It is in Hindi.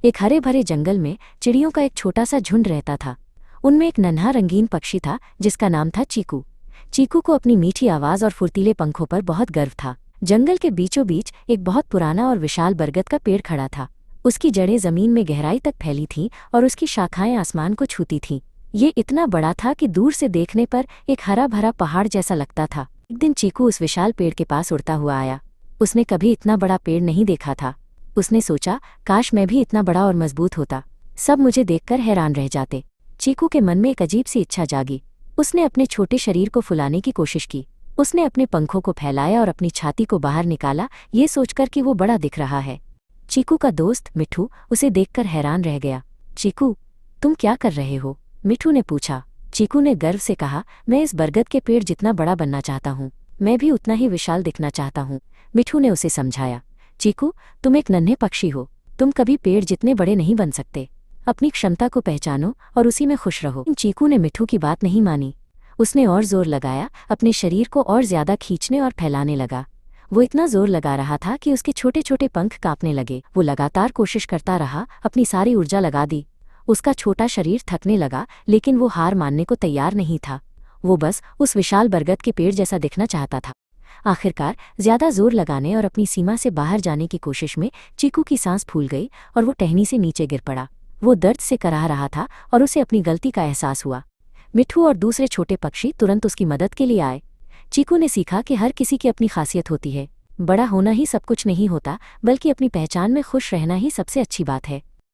एक हरे भरे जंगल में चिड़ियों का एक छोटा सा झुंड रहता था। उनमें एक नन्हा रंगीन पक्षी था जिसका नाम था चीकू। चीकू को अपनी मीठी आवाज़ और फुर्तीले पंखों पर बहुत गर्व था। जंगल के बीचों बीच एक बहुत पुराना और विशाल बरगद का पेड़ खड़ा था। उसकी जड़ें जमीन में गहराई तक फैली थीं और उसकी शाखाएं आसमान को छूती थीं। ये इतना बड़ा था कि दूर से देखने पर एक हरा भरा पहाड़ जैसा लगता था। एक दिन चीकू उस विशाल पेड़ के पास उड़ता हुआ आया। उसने कभी इतना बड़ा पेड़ नहीं देखा था। उसने सोचा, काश मैं भी इतना बड़ा और मजबूत होता, सब मुझे देखकर हैरान रह जाते। चीकू के मन में एक अजीब सी इच्छा जागी। उसने अपने छोटे शरीर को फुलाने की कोशिश की। उसने अपने पंखों को फैलाया और अपनी छाती को बाहर निकाला, ये सोचकर कि वो बड़ा दिख रहा है। चीकू का दोस्त मिठू उसे देखकर हैरान रह गया। चीकू, तुम क्या कर रहे हो? मिठू ने पूछा। चीकू ने गर्व से कहा, मैं इस बरगद के पेड़ जितना बड़ा बनना चाहता हूँ। मैं भी उतना ही विशाल दिखना चाहता हूँ। मिठू ने उसे समझाया, चीकू, तुम एक नन्हे पक्षी हो। तुम कभी पेड़ जितने बड़े नहीं बन सकते। अपनी क्षमता को पहचानो और उसी में खुश रहो। चीकू ने मिठू की बात नहीं मानी। उसने और जोर लगाया, अपने शरीर को और ज्यादा खींचने और फैलाने लगा। वो इतना जोर लगा रहा था कि उसके छोटे छोटे पंख कांपने लगे। वो लगातार कोशिश करता रहा, अपनी सारी ऊर्जा लगा दी। उसका छोटा शरीर थकने लगा, लेकिन वो हार मानने को तैयार नहीं था। वो बस उस विशाल बरगद के पेड़ जैसा दिखना चाहता था। आखिरकार ज्यादा जोर लगाने और अपनी सीमा से बाहर जाने की कोशिश में चीकू की सांस फूल गई और वो टहनी से नीचे गिर पड़ा। वो दर्द से कराह रहा था और उसे अपनी गलती का एहसास हुआ। मिठू और दूसरे छोटे पक्षी तुरंत उसकी मदद के लिए आए। चीकू ने सीखा कि हर किसी की अपनी खासियत होती है। बड़ा होना ही सब कुछ नहीं होता, बल्कि अपनी पहचान में खुश रहना ही सबसे अच्छी बात है।